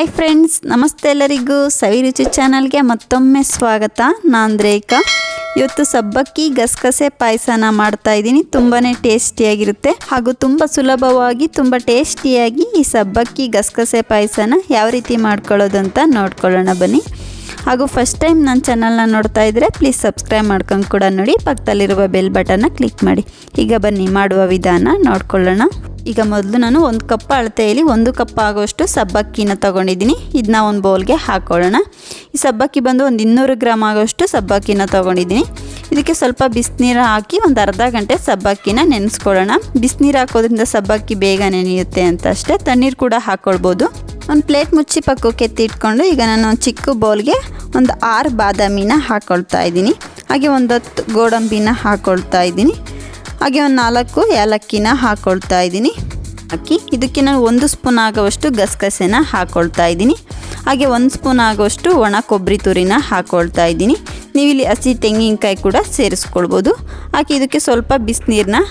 Hi friends, ನಮಸ್ತೆ ಎಲ್ಲರಿಗೂ. ಸವಿರುಚಿ ಚಾನಲ್ಗೆ ಮತ್ತೊಮ್ಮೆ ಸ್ವಾಗತ. ನಾನು ರೇಖಾ. ಇವತ್ತು ಸಬ್ಬಕ್ಕಿ ಗಸಗಸೆ ಪಾಯಸನ ಮಾಡ್ತಾ ಇದ್ದೀನಿ. ತುಂಬಾ ಟೇಸ್ಟಿಯಾಗಿರುತ್ತೆ ಹಾಗೂ ತುಂಬ ಸುಲಭವಾಗಿ ತುಂಬ ಟೇಸ್ಟಿಯಾಗಿ ಈ ಸಬ್ಬಕ್ಕಿ ಗಸಗಸೆ ಪಾಯಸನ ಯಾವ ರೀತಿ ಮಾಡ್ಕೊಳ್ಳೋದು ಅಂತ ನೋಡ್ಕೊಳ್ಳೋಣ ಬನ್ನಿ. ಹಾಗೂ ಫಸ್ಟ್ ಟೈಮ್ ನನ್ನ ಚಾನಲ್ನ ನೋಡ್ತಾ ಇದ್ದರೆ ಪ್ಲೀಸ್ ಸಬ್ಸ್ಕ್ರೈಬ್ ಮಾಡ್ಕೊಂಡು ಕೂಡ ನೋಡಿ, ಪಕ್ಕದಲ್ಲಿರುವ ಬೆಲ್ ಬಟನ್ನ ಕ್ಲಿಕ್ ಮಾಡಿ. ಈಗ ಬನ್ನಿ ಮಾಡುವ ವಿಧಾನ ನೋಡ್ಕೊಳ್ಳೋಣ. ಈಗ ಮೊದಲು ನಾನು 1 ಕಪ್ ಅಳತೆಯಲ್ಲಿ 1 ಕಪ್ ಆಗೋಷ್ಟು ಸಬ್ಬಕ್ಕಿನ ತೊಗೊಂಡಿದ್ದೀನಿ. ಇದನ್ನ ಒಂದು ಬೌಲ್ಗೆ ಹಾಕ್ಕೊಳ್ಳೋಣ. ಈ ಸಬ್ಬಕ್ಕಿ ಬಂದು ಒಂದು 200 ಗ್ರಾಮ್ ಆಗೋಷ್ಟು ಸಬ್ಬಕ್ಕಿನ ತೊಗೊಂಡಿದ್ದೀನಿ. ಇದಕ್ಕೆ ಸ್ವಲ್ಪ ಬಿಸಿನೀರು ಹಾಕಿ ಒಂದು ಅರ್ಧ ಗಂಟೆ ಸಬ್ಬಕ್ಕಿನ ನೆನೆಸ್ಕೊಳ್ಳೋಣ. ಬಿಸಿನೀರು ಹಾಕೋದ್ರಿಂದ ಸಬ್ಬಕ್ಕಿ ಬೇಗ ನೆನೆಯುತ್ತೆ ಅಂತ ಅಷ್ಟೇ. ತಣ್ಣೀರು ಕೂಡ ಹಾಕ್ಕೊಳ್ಬೋದು. ಒಂದು ಪ್ಲೇಟ್ ಮುಚ್ಚಿ ಪಕ್ಕಕ್ಕೆ ಎತ್ತಿಟ್ಕೊಂಡು ಈಗ ನಾನು ಒಂದು ಚಿಕ್ಕ ಬೌಲ್ಗೆ ಒಂದು 6 ಬಾದಾಮಿನ ಹಾಕ್ಕೊಳ್ತಾ ಇದ್ದೀನಿ. ಹಾಗೆ ಒಂದು 10 ಗೋಡಂಬಿನ ಹಾಕ್ಕೊಳ್ತಾ ಇದ್ದೀನಿ. ಹಾಗೆ ಒಂದು 4 ಏಲಕ್ಕಿನ ಹಾಕ್ಕೊಳ್ತಾ ಇದ್ದೀನಿ. ಇದಕ್ಕೆ ನಾನು 1 ಸ್ಪೂನ್ ಆಗುವಷ್ಟು ಗಸಗಸೆನ ಹಾಕ್ಕೊಳ್ತಾ ಇದ್ದೀನಿ. ಹಾಗೆ 1 ಸ್ಪೂನ್ ಆಗುವಷ್ಟು ಒಣ ಕೊಬ್ಬರಿ ತುರಿನ ಹಾಕ್ಕೊಳ್ತಾ ಇದ್ದೀನಿ. ನೀವು ಇಲ್ಲಿ ಹಸಿ ತೆಂಗಿನಕಾಯಿ ಕೂಡ ಸೇರಿಸ್ಕೊಳ್ಬೋದು. ಹಾಗೆ ಇದಕ್ಕೆ ಸ್ವಲ್ಪ ಬಿಸಿನೀರನ್ನ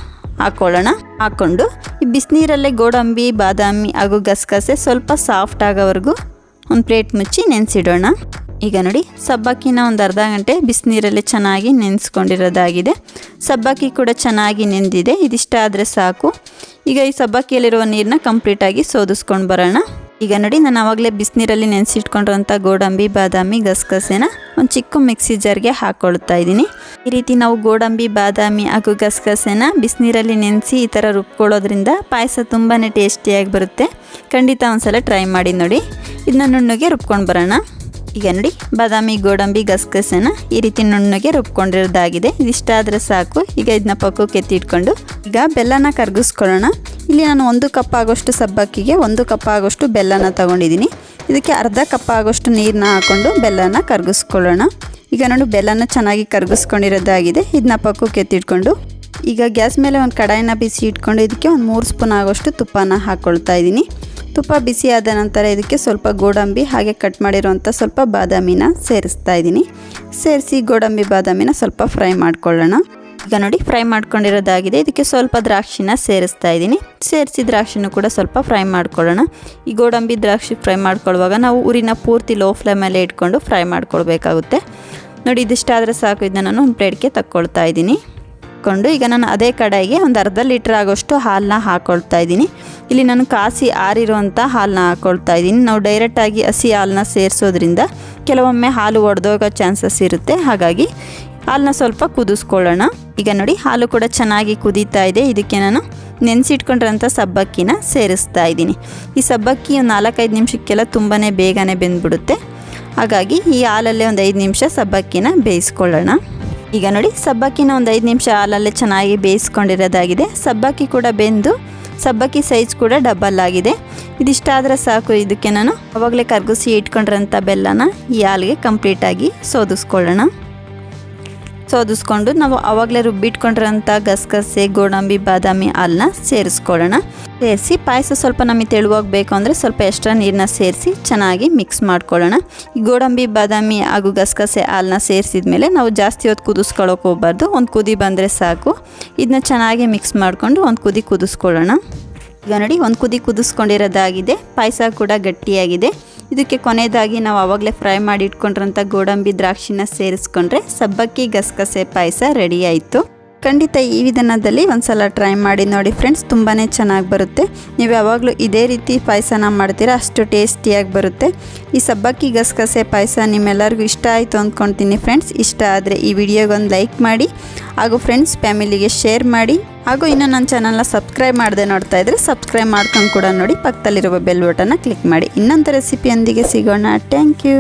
ಹಾಕ್ಕೊಳ್ಳೋಣ. ಹಾಕ್ಕೊಂಡು ಈ ಬಿಸಿನೀರಲ್ಲೇ ಗೋಡಂಬಿ, ಬಾದಾಮಿ ಹಾಗೂ ಗಸಗಸೆ ಸ್ವಲ್ಪ ಸಾಫ್ಟ್ ಆಗೋವರೆಗೂ ಒಂದು ಪ್ಲೇಟ್ ಮುಚ್ಚಿ ನೆನೆಸಿಡೋಣ. ಈಗ ನೋಡಿ, ಸಬ್ಬಕ್ಕಿನ ಒಂದು ಅರ್ಧ ಗಂಟೆ ಬಿಸಿನೀರಲ್ಲಿ ಚೆನ್ನಾಗಿ ನೆನೆಸ್ಕೊಂಡಿರೋದಾಗಿದೆ. ಸಬ್ಬಕ್ಕಿ ಕೂಡ ಚೆನ್ನಾಗಿ ನೆಂದಿದೆ. ಇದಿಷ್ಟ ಆದರೆ ಸಾಕು. ಈಗ ಈ ಸಬ್ಬಕ್ಕಿಯಲ್ಲಿರುವ ನೀರನ್ನ ಕಂಪ್ಲೀಟಾಗಿ ಸೋದಿಸ್ಕೊಂಡು ಬರೋಣ. ಈಗ ನೋಡಿ, ನಾನು ಆವಾಗಲೇ ಬಿಸಿನೀರಲ್ಲಿ ನೆನೆಸಿಟ್ಕೊಂಡಿರೋಂಥ ಗೋಡಂಬಿ, ಬಾದಾಮಿ, ಗಸಗಸೆನ ಒಂದು ಚಿಕ್ಕ ಮಿಕ್ಸಿ ಜಾರ್ಗೆ ಹಾಕ್ಕೊಳ್ತಾ ಇದ್ದೀನಿ. ಈ ರೀತಿ ನಾವು ಗೋಡಂಬಿ, ಬಾದಾಮಿ ಹಾಗೂ ಗಸಗಸೆನ ಬಿಸಿನೀರಲ್ಲಿ ನೆನೆಸಿ ಈ ಥರ ರುಬ್ಕೊಳ್ಳೋದ್ರಿಂದ ಪಾಯಸ ತುಂಬಾ ಟೇಸ್ಟಿಯಾಗಿ ಬರುತ್ತೆ. ಖಂಡಿತ ಒಂದ್ಸಲ ಟ್ರೈ ಮಾಡಿ ನೋಡಿ. ಇದನ್ನ ನುಣ್ಣಗೆ ರುಬ್ಕೊಂಡು ಬರೋಣ. ಈಗ ನೋಡಿ, ಬಾದಾಮಿ, ಗೋಡಂಬಿ, ಗಸಗಸೆನ ಈ ರೀತಿ ನುಣ್ಣಗೆ ರುಬ್ಕೊಂಡಿರೋದಾಗಿದೆ. ಇದಿಷ್ಟ ಆದರೆ ಸಾಕು. ಈಗ ಇದನ್ನ ಪಕ್ಕಕ್ಕೆ ಎತ್ತಿಟ್ಕೊಂಡು ಈಗ ಬೆಲ್ಲನ ಕರಗಿಸ್ಕೊಳ್ಳೋಣ. ಇಲ್ಲಿ ನಾನು 1 ಕಪ್ ಆಗೋಷ್ಟು ಸಬ್ಬಕ್ಕಿಗೆ 1 ಕಪ್ ಆಗೋಷ್ಟು ಬೆಲ್ಲನ ತೊಗೊಂಡಿದ್ದೀನಿ. ಇದಕ್ಕೆ ಅರ್ಧ ಕಪ್ ಆಗೋಷ್ಟು ನೀರನ್ನ ಹಾಕ್ಕೊಂಡು ಬೆಲ್ಲನ ಕರಗಿಸ್ಕೊಳ್ಳೋಣ. ಈಗ ನೋಡಿ, ಬೆಲ್ಲನ ಚೆನ್ನಾಗಿ ಕರಗಿಸ್ಕೊಂಡಿರೋದಾಗಿದೆ. ಇದನ್ನ ಪಕ್ಕಕ್ಕೆ ಎತ್ತಿಟ್ಕೊಂಡು ಈಗ ಗ್ಯಾಸ್ ಮೇಲೆ ಒಂದು ಕಡಾಯಿನ ಬಿಸಿ ಇಟ್ಕೊಂಡು ಇದಕ್ಕೆ ಒಂದು 3 ಸ್ಪೂನ್ ಆಗೋಷ್ಟು ತುಪ್ಪನ ಹಾಕ್ಕೊಳ್ತಾ ಇದ್ದೀನಿ. ತುಪ್ಪ ಬಿಸಿ ಆದ ನಂತರ ಇದಕ್ಕೆ ಸ್ವಲ್ಪ ಗೋಡಂಬಿ ಹಾಗೆ ಕಟ್ ಮಾಡಿರೋಂಥ ಸ್ವಲ್ಪ ಬಾದಾಮಿನ ಸೇರಿಸ್ತಾ ಇದ್ದೀನಿ. ಸೇರಿಸಿ ಗೋಡಂಬಿ, ಬಾದಾಮಿನ ಸ್ವಲ್ಪ ಫ್ರೈ ಮಾಡ್ಕೊಳ್ಳೋಣ. ಈಗ ನೋಡಿ, ಫ್ರೈ ಮಾಡ್ಕೊಂಡಿರೋದಾಗಿದೆ. ಇದಕ್ಕೆ ಸ್ವಲ್ಪ ದ್ರಾಕ್ಷಿನ ಸೇರಿಸ್ತಾ ಇದ್ದೀನಿ. ಸೇರಿಸಿ ದ್ರಾಕ್ಷಿನೂ ಕೂಡ ಸ್ವಲ್ಪ ಫ್ರೈ ಮಾಡ್ಕೊಳ್ಳೋಣ. ಈ ಗೋಡಂಬಿ, ದ್ರಾಕ್ಷಿ ಫ್ರೈ ಮಾಡ್ಕೊಳ್ಳುವಾಗ ನಾವು ಉರಿನ ಪೂರ್ತಿ ಲೋ ಫ್ಲೇಮಲ್ಲೇ ಇಟ್ಕೊಂಡು ಫ್ರೈ ಮಾಡ್ಕೊಳ್ಬೇಕಾಗುತ್ತೆ. ನೋಡಿ, ಇದಿಷ್ಟ ಆದರೆ ಸಾಕು. ಇದನ್ನ ನಾನು ಒಂದು ಪ್ಲೇಟ್ಗೆ ತಕ್ಕೊಳ್ತಾ ಇದ್ದೀನಿ. ಈಗ ನಾನು ಅದೇ ಕಡಾಯಿಗೆ ಒಂದು ಅರ್ಧ ಲೀಟ್ರ್ ಆಗೋಷ್ಟು ಹಾಲನ್ನ ಹಾಕ್ಕೊಳ್ತಾ ಇದ್ದೀನಿ. ಇಲ್ಲಿ ನಾನು ಕಾಸಿ ಆರಿರುವಂಥ ಹಾಲನ್ನ ಹಾಕ್ಕೊಳ್ತಾ ಇದ್ದೀನಿ. ನಾವು ಡೈರೆಕ್ಟಾಗಿ ಹಸಿ ಹಾಲನ್ನ ಸೇರಿಸೋದ್ರಿಂದ ಕೆಲವೊಮ್ಮೆ ಹಾಲು ಒಡೆದೋಗೋ ಚಾನ್ಸಸ್ ಇರುತ್ತೆ. ಹಾಗಾಗಿ ಹಾಲನ್ನ ಸ್ವಲ್ಪ ಕುದಿಸ್ಕೊಳ್ಳೋಣ. ಈಗ ನೋಡಿ, ಹಾಲು ಕೂಡ ಚೆನ್ನಾಗಿ ಕುದೀತಾ ಇದೆ. ಇದಕ್ಕೆ ನಾನು ನೆನೆಸಿಟ್ಕೊಂಡಿರೋಂಥ ಸಬ್ಬಕ್ಕಿನ ಸೇರಿಸ್ತಾ ಇದ್ದೀನಿ. ಈ ಸಬ್ಬಕ್ಕಿ ಒಂದು 4-5 ನಿಮಿಷಕ್ಕೆಲ್ಲ ತುಂಬಾ ಬೇಗನೆ ಬೆಂದ್ಬಿಡುತ್ತೆ. ಹಾಗಾಗಿ ಈ ಹಾಲಲ್ಲೇ ಒಂದು 5 ನಿಮಿಷ ಸಬ್ಬಕ್ಕಿನ ಬೇಯಿಸ್ಕೊಳ್ಳೋಣ. ಈಗ ನೋಡಿ, ಸಬ್ಬಕ್ಕಿನ ಒಂದು 5 ನಿಮಿಷ ಹಾಲಲ್ಲೇ ಚೆನ್ನಾಗಿ ಬೇಯಿಸ್ಕೊಂಡಿರೋದಾಗಿದೆ. ಸಬ್ಬಕ್ಕಿ ಕೂಡ ಬೆಂದು ಸಬ್ಬಕ್ಕಿ ಸೈಜ್ ಕೂಡ ಡಬಲ್ ಆಗಿದೆ. ಇದಿಷ್ಟ ಆದರೆ ಸಾಕು. ಇದಕ್ಕೆ ನಾನು ಆವಾಗಲೇ ಕರಗಿಸಿ ಇಟ್ಕೊಂಡಿರೋಂಥ ಬೆಲ್ಲನ ಈ ಹಾಲಿಗೆ ಕಂಪ್ಲೀಟಾಗಿ ಸೋದಿಸ್ಕೊಂಡು ನಾವು ಆವಾಗಲೇ ರುಬ್ಬಿಟ್ಕೊಂಡಿರೋಂಥ ಗಸಗಸೆ, ಗೋಡಂಬಿ, ಬಾದಾಮಿ ಹಾಲನ್ನ ಸೇರಿಸ್ಕೊಳ್ಳೋಣ. ಸೇರಿಸಿ ಪಾಯಸ ಸ್ವಲ್ಪ ನಮಗೆ ತೆಳುವಾಗಬೇಕು ಅಂದರೆ ಸ್ವಲ್ಪ ಎಕ್ಸ್ಟ್ರಾ ನೀರನ್ನ ಸೇರಿಸಿ ಚೆನ್ನಾಗಿ ಮಿಕ್ಸ್ ಮಾಡ್ಕೊಳ್ಳೋಣ. ಈ ಗೋಡಂಬಿ, ಬಾದಾಮಿ ಹಾಗೂ ಗಸಗಸೆ ಹಾಲನ್ನ ಸೇರಿಸಿದ ಮೇಲೆ ನಾವು ಜಾಸ್ತಿ ಹೊತ್ತು ಕುದಿಸ್ಕೊಳ್ಳೋಕೆ ಹೋಗಬಾರ್ದು. ಒಂದು ಕುದಿ ಬಂದರೆ ಸಾಕು. ಇದನ್ನ ಚೆನ್ನಾಗಿ ಮಿಕ್ಸ್ ಮಾಡಿಕೊಂಡು ಒಂದು ಕುದಿ ಕುದಿಸ್ಕೊಳ್ಳೋಣ. ಈಗ ನೋಡಿ, ಒಂದು ಕುದಿ ಕುದಿಸ್ಕೊಂಡಿರೋದಾಗಿದೆ. ಪಾಯಸ ಕೂಡ ಗಟ್ಟಿಯಾಗಿದೆ. ಇದಕ್ಕೆ ಕೊನೆಯದಾಗಿ ನಾವು ಆವಾಗಲೇ ಫ್ರೈ ಮಾಡಿ ಇಟ್ಕೊಂಡಿರೋಂಥ ಗೋಡಂಬಿ, ದ್ರಾಕ್ಷಿನ ಸೇರಿಸ್ಕೊಂಡ್ರೆ ಸಬ್ಬಕ್ಕಿ ಗಸಗಸೆ ಪಾಯಸ ರೆಡಿ ಆಯಿತು. ಖಂಡಿತ ಈ ವಿಧಾನದಲ್ಲಿ ಒಂದ್ಸಲ ಟ್ರೈ ಮಾಡಿ ನೋಡಿ ಫ್ರೆಂಡ್ಸ್. ತುಂಬಾ ಚೆನ್ನಾಗಿ ಬರುತ್ತೆ. ನೀವು ಯಾವಾಗಲೂ ಇದೇ ರೀತಿ ಪಾಯಸನ ಮಾಡ್ತೀರಾ, ಅಷ್ಟು ಟೇಸ್ಟಿಯಾಗಿ ಬರುತ್ತೆ. ಈ ಸಬ್ಬಕ್ಕಿ ಗಸಗಸೆ ಪಾಯಸ ನಿಮ್ಮೆಲ್ಲರಿಗೂ ಇಷ್ಟ ಆಯಿತು ಅಂದ್ಕೊಳ್ತೀನಿ ಫ್ರೆಂಡ್ಸ್. ಇಷ್ಟ ಆದರೆ ಈ ವಿಡಿಯೋಗೊಂದು ಲೈಕ್ ಮಾಡಿ ಹಾಗೂ ಫ್ರೆಂಡ್ಸ್ ಫ್ಯಾಮಿಲಿಗೆ ಶೇರ್ ಮಾಡಿ. ಹಾಗೂ ಇನ್ನೂ ನನ್ನ ಚಾನಲ್ನ ಸಬ್ಸ್ಕ್ರೈಬ್ ಮಾಡದೆ ನೋಡ್ತಾ ಇದ್ದರೆ ಸಬ್ಸ್ಕ್ರೈಬ್ ಮಾಡ್ಕೊಂಡು ಕೂಡ ನೋಡಿ, ಪಕ್ಕದಲ್ಲಿರುವ ಬೆಲ್ ಬಟನ್ನ ಕ್ಲಿಕ್ ಮಾಡಿ. ಇನ್ನೊಂದು ರೆಸಿಪಿಯೊಂದಿಗೆ ಸಿಗೋಣ. Thank you.